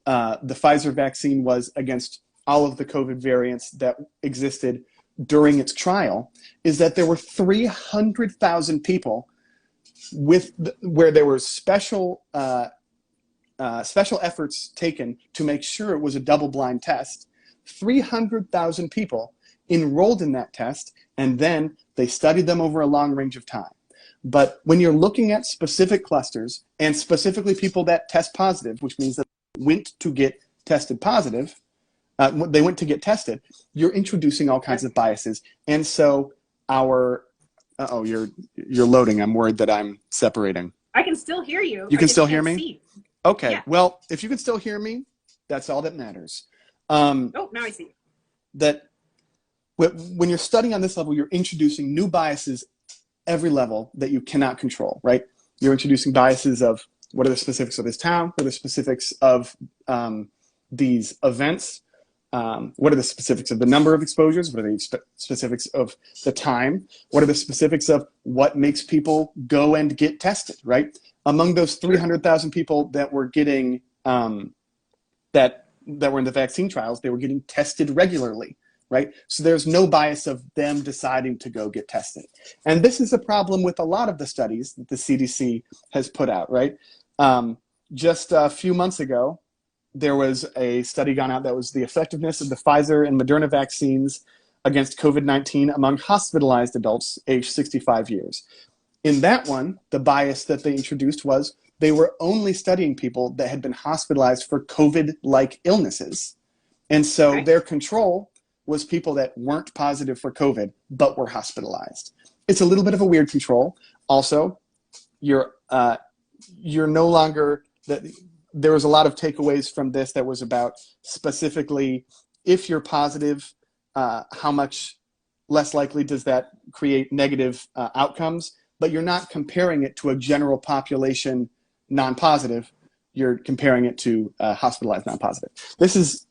the Pfizer vaccine was against all of the COVID variants that existed during its trial is that there were 300,000 people where there were special efforts taken to make sure it was a double-blind test. 300,000 people enrolled in that test, and then they studied them over a long range of time. But when you're looking at specific clusters, and specifically people that test positive, which means that they went to get tested positive, they went to get tested, you're introducing all kinds of biases. And so you're loading. I'm worried that I'm separating. I can still hear you. You can still hear me? See. Okay. Yeah. Well, if you can still hear me, that's all that matters. Now I see. That when you're studying on this level, you're introducing new biases every level that you cannot control, right? You're introducing biases of what are the specifics of this town, what are the specifics of these events, what are the specifics of the number of exposures, what are the specifics of the time, what are the specifics of what makes people go and get tested, right? Among those 300,000 people that were getting, that were in the vaccine trials, they were getting tested regularly, right? So there's no bias of them deciding to go get tested. And this is a problem with a lot of the studies that the CDC has put out, right? Just a few months ago, there was a study gone out that was the effectiveness of the Pfizer and Moderna vaccines against COVID-19 among hospitalized adults aged 65 years. In that one, the bias that they introduced was they were only studying people that had been hospitalized for COVID-like illnesses. And so their control was people that weren't positive for COVID, but were hospitalized. It's a little bit of a weird control. Also, you're no longer, there was a lot of takeaways from this that was about specifically, if you're positive, how much less likely does that create negative outcomes? But you're not comparing it to a general population non-positive. You're comparing it to hospitalized non-positive. This is,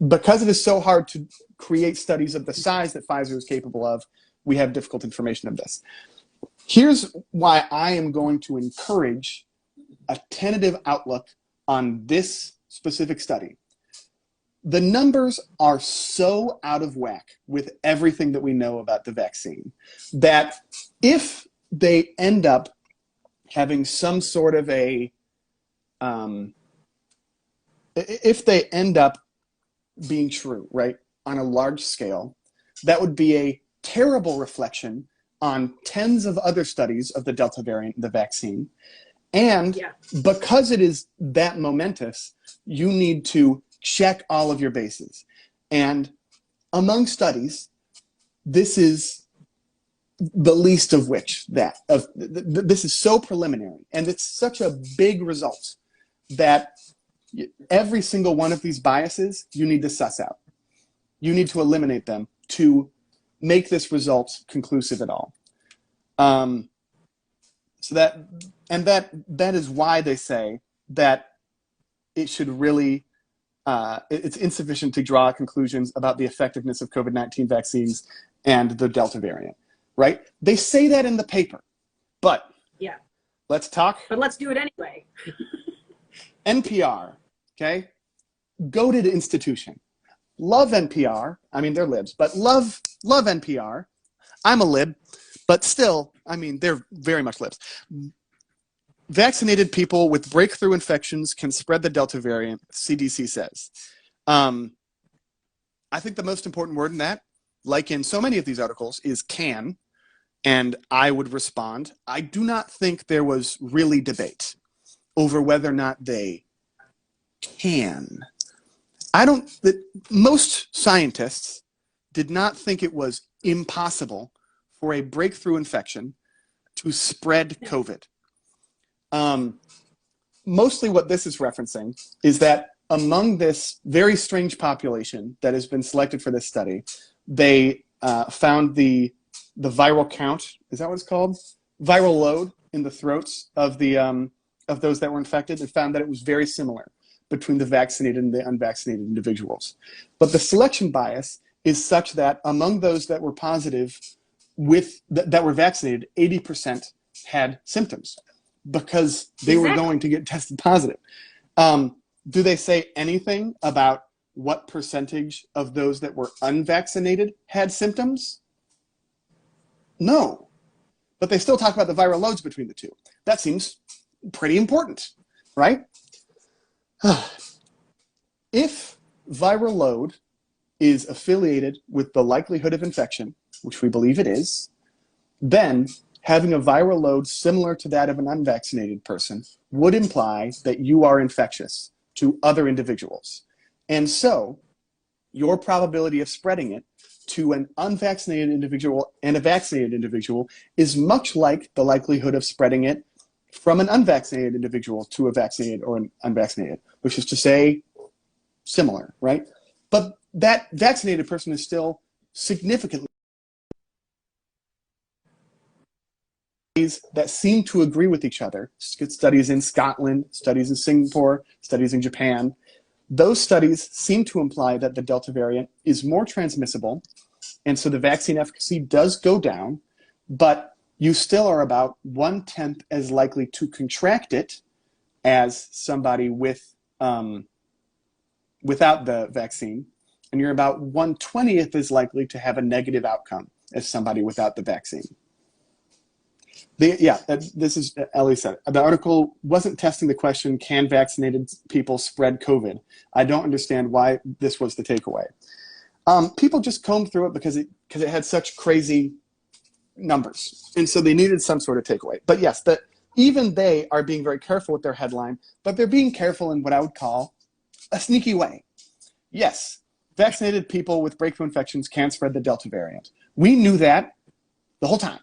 because it is so hard to create studies of the size that Pfizer is capable of, we have difficult information of this. Here's why I am going to encourage a tentative outlook on this specific study. The numbers are so out of whack with everything that we know about the vaccine that if they end up having some sort of a, if they end up being true, right, on a large scale, that would be a terrible reflection on tens of other studies of the Delta variant, the vaccine. And because it is that momentous, you need to check all of your bases. And among studies, this is the least of which this is so preliminary, and it's such a big result that every single one of these biases you need to suss out. You need to eliminate them to make this result conclusive at all. So that is why they say that it should really, it's insufficient to draw conclusions about the effectiveness of COVID-19 vaccines and the Delta variant, right? They say that in the paper, but let's talk. But let's do it anyway. NPR, okay? Goated institution. Love NPR. I mean, they're libs, but love NPR. I'm a lib, but still, I mean, they're very much libs. Vaccinated people with breakthrough infections can spread the Delta variant, CDC says. I think the most important word in that, like in so many of these articles, is can. And I would respond, I do not think there was really debate over whether or not they can. Most scientists did not think it was impossible for a breakthrough infection to spread COVID. Mostly what this is referencing is that among this very strange population that has been selected for this study, they found the viral count, is that what it's called? Viral load in the throats of those that were infected, and found that it was very similar between the vaccinated and the unvaccinated individuals. But the selection bias is such that among those that were positive that were vaccinated, 80% had symptoms because they were going to get tested positive. Do they say anything about what percentage of those that were unvaccinated had symptoms? No. But they still talk about the viral loads between the two. That seems pretty important, right? If viral load is affiliated with the likelihood of infection, which we believe it is, then having a viral load similar to that of an unvaccinated person would imply that you are infectious to other individuals. And so your probability of spreading it to an unvaccinated individual and a vaccinated individual is much like the likelihood of spreading it from an unvaccinated individual to a vaccinated or an unvaccinated, which is to say similar, right? But that vaccinated person is still significantly that seem to agree with each other, studies in Scotland, studies in Singapore, studies in Japan, those studies seem to imply that the Delta variant is more transmissible, and so the vaccine efficacy does go down, but you still are about 1/10 as likely to contract it as somebody with without the vaccine, and you're about 1/20th as likely to have a negative outcome as somebody without the vaccine. This is, Ellie said, the article wasn't testing the question, can vaccinated people spread COVID? I don't understand why this was the takeaway. People just combed through it because it had such crazy numbers. And so they needed some sort of takeaway. But yes, even they are being very careful with their headline, but they're being careful in what I would call a sneaky way. Yes, vaccinated people with breakthrough infections can spread the Delta variant. We knew that the whole time.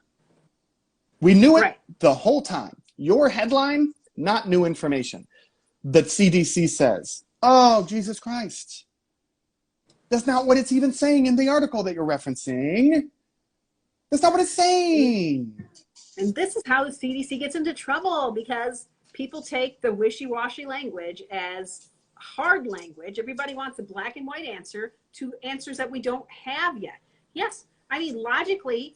We knew it the whole time. Your headline, not new information. The CDC says, oh, Jesus Christ. That's not what it's even saying in the article that you're referencing. That's not what it's saying. And this is how the CDC gets into trouble, because people take the wishy-washy language as hard language. Everybody wants a black and white answer to answers that we don't have yet. Yes, I mean, logically,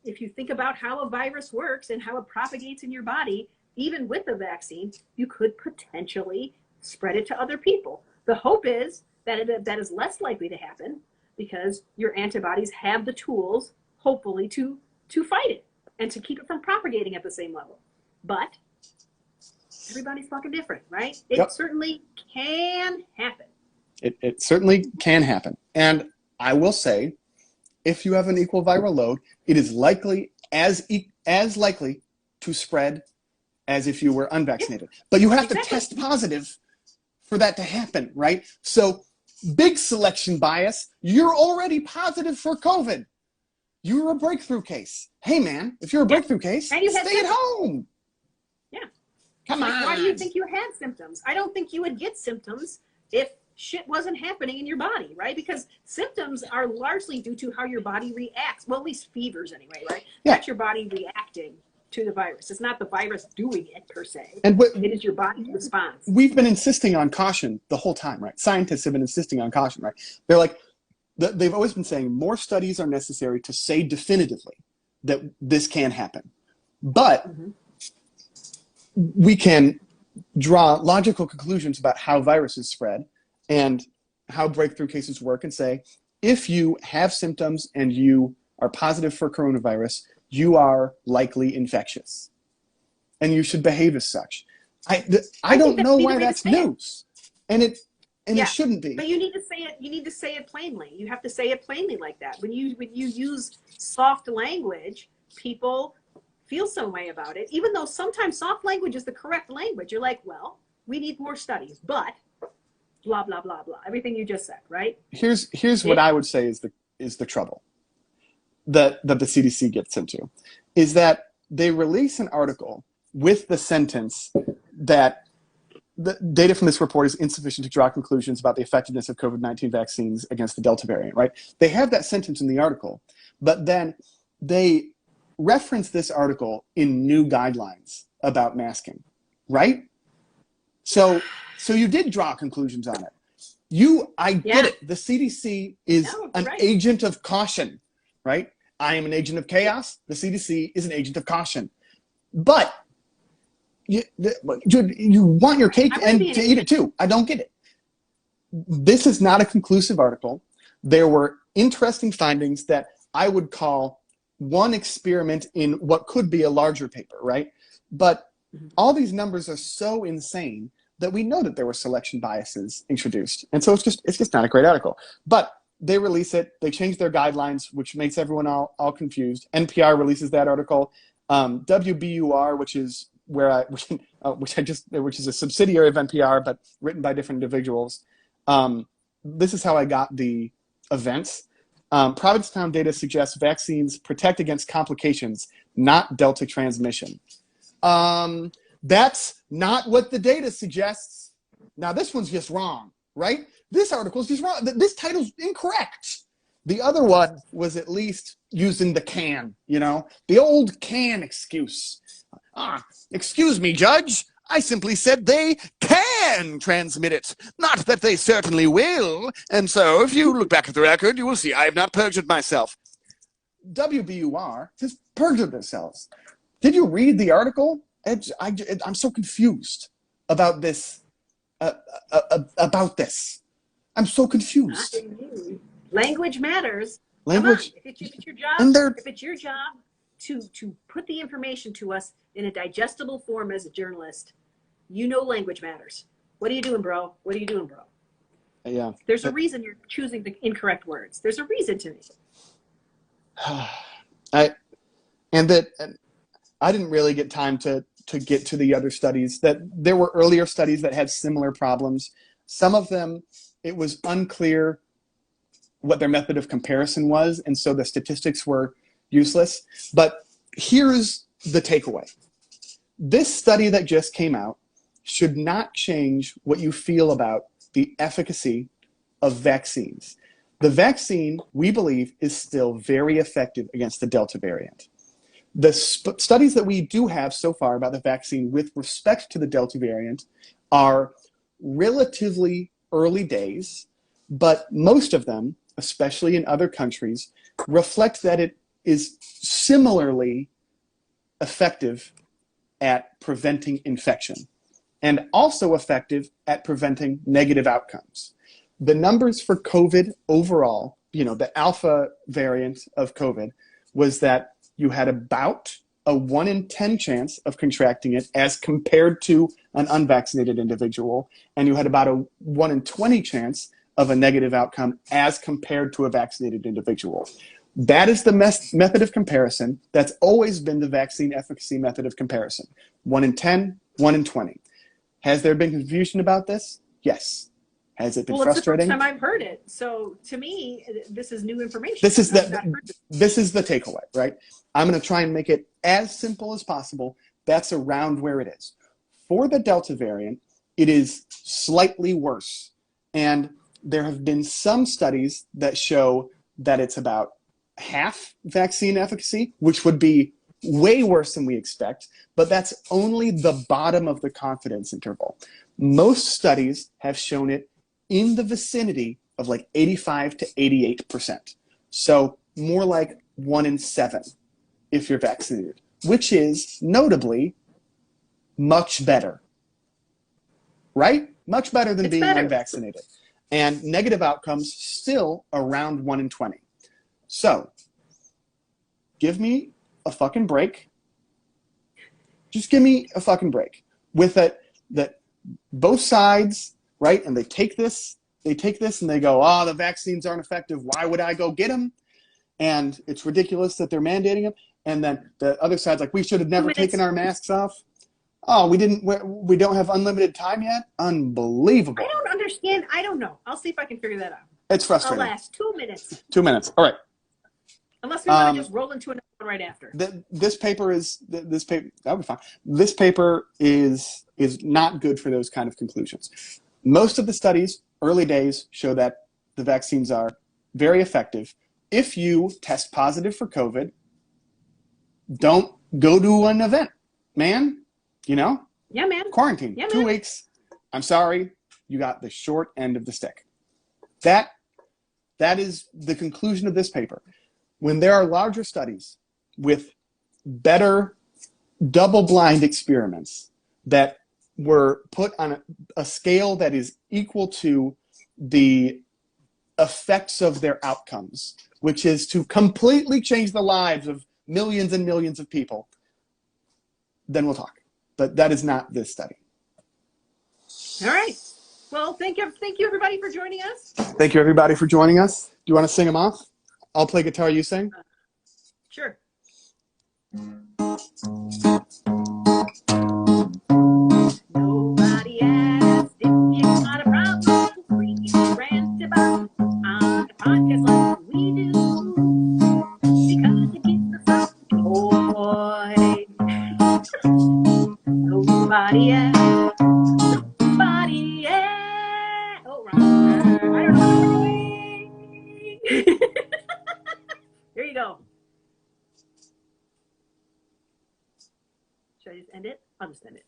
if you think about how a virus works and how it propagates in your body, even with the vaccine, you could potentially spread it to other people. The hope is that that is less likely to happen because your antibodies have the tools, hopefully, to fight it and to keep it from propagating at the same level. But everybody's fucking different, right? It certainly can happen. It certainly can happen. And I will say, if you have an equal viral load, it is likely as likely to spread as if you were unvaccinated. But you have to test positive for that to happen, right? So big selection bias, you're already positive for COVID. You're a breakthrough case. Hey, man, if you're a breakthrough case, stay at home. Yeah. Come on. Why do you think you had symptoms? I don't think you would get symptoms if shit wasn't happening in your body, right? Because symptoms are largely due to how your body reacts. Well, at least fevers anyway, right? Yeah. That's your body reacting to the virus. It's not the virus doing it per se. And it is your body's response. We've been insisting on caution the whole time, right? Scientists have been insisting on caution, right? They're like, they've always been saying more studies are necessary to say definitively that this can happen. But we can draw logical conclusions about how viruses spread and how breakthrough cases work and say, if you have symptoms and you are positive for coronavirus, you are likely infectious. And you should behave as such. I don't know why that's news. And it shouldn't be. But you need to say it plainly. You have to say it plainly like that. When you use soft language, people feel some way about it, even though sometimes soft language is the correct language. You're like, well, we need more studies, but blah, blah, blah, blah. Everything you just said, right? Here's what I would say is the trouble that the CDC gets into, is that they release an article with the sentence that the data from this report is insufficient to draw conclusions about the effectiveness of COVID-19 vaccines against the Delta variant, right? They have that sentence in the article, but then they reference this article in new guidelines about masking, right? So you did draw conclusions on it. I get it. The CDC is an agent of caution, right? I am an agent of chaos. The CDC is an agent of caution. But you want your cake and to eat it too. I don't get it. This is not a conclusive article. There were interesting findings that I would call one experiment in what could be a larger paper, right? But all these numbers are so insane that we know that there were selection biases introduced. And so it's just not a great article. But they release it, they change their guidelines, which makes everyone all confused. NPR releases that article. WBUR, which is which is a subsidiary of NPR, but written by different individuals. This is how I got the events. Provincetown data suggests vaccines protect against complications, not Delta transmission. That's not what the data suggests. Now, this one's just wrong, right? This article is just wrong. This title's incorrect. The other one was at least using the can, the old can excuse. Excuse me, Judge. I simply said they can transmit it, not that they certainly will. And so, if you look back at the record, you will see I have not perjured myself. WBUR has perjured themselves. Did you read the article? I'm so confused about this. I'm so confused. Language matters. Language. If it's your job, if it's your job to put the information to us in a digestible form as a journalist, language matters. What are you doing, bro? What are you doing, bro? Yeah. There's a reason you're choosing the incorrect words. There's a reason to it. I didn't really get time to get to the other studies. That there were earlier studies that had similar problems. Some of them, it was unclear what their method of comparison was, and so the statistics were useless. But here's the takeaway. This study that just came out should not change what you feel about the efficacy of vaccines. The vaccine, we believe, is still very effective against the Delta variant. The studies that we do have so far about the vaccine with respect to the Delta variant are relatively early days, but most of them, especially in other countries, reflect that it is similarly effective at preventing infection and also effective at preventing negative outcomes. The numbers for COVID overall, the alpha variant of COVID, was that you had about a 1 in 10 chance of contracting it as compared to an unvaccinated individual, and you had about a 1 in 20 chance of a negative outcome as compared to a vaccinated individual. That is the method of comparison. That's always been the vaccine efficacy method of comparison. 1 in 10, 1 in 20. Has there been confusion about this? Yes. Has it been frustrating? It's the first time I've heard it. So to me, this is new information. This is the takeaway, right? I'm going to try and make it as simple as possible. That's around where it is. For the Delta variant, it is slightly worse. And there have been some studies that show that it's about half vaccine efficacy, which would be way worse than we expect, but that's only the bottom of the confidence interval. Most studies have shown it in the vicinity of like 85 to 88%. So more like 1 in 7 if you're vaccinated, which is notably much better, right? Much better than being unvaccinated. And negative outcomes still around 1 in 20. So give me a fucking break. Just give me a fucking break with it, that both sides, right? And they take this and they go, the vaccines aren't effective. Why would I go get them? And it's ridiculous that they're mandating them. And then the other side's like, we should have never taken our masks off. Oh, we don't have unlimited time yet? Unbelievable. I don't understand. I don't know. I'll see if I can figure that out. It's frustrating. I'll last 2 minutes. 2 minutes. All right. Unless we want to just roll into another one right after. This paper that'll be fine. This paper is not good for those kind of conclusions. Most of the studies, early days, show that the vaccines are very effective. If you test positive for COVID, don't go to an event, man. Yeah, man. Quarantine. Yeah, 2 weeks. I'm sorry, you got the short end of the stick. That is the conclusion of this paper. When there are larger studies with better double-blind experiments that were put on a scale that is equal to the effects of their outcomes, which is to completely change the lives of millions and millions of people, then we'll talk. But that is not this study. All right. Well, thank you everybody for joining us. Thank you everybody for joining us. Do you want to sing them off? I'll play guitar, you sing? Sure. Nobody asked if you got a problem. We rant about on the podcast like we do. Because it gives us some joy. Nobody asked. Nobody asked. Oh, wrong. I don't know what I'm doing. I'll just end it.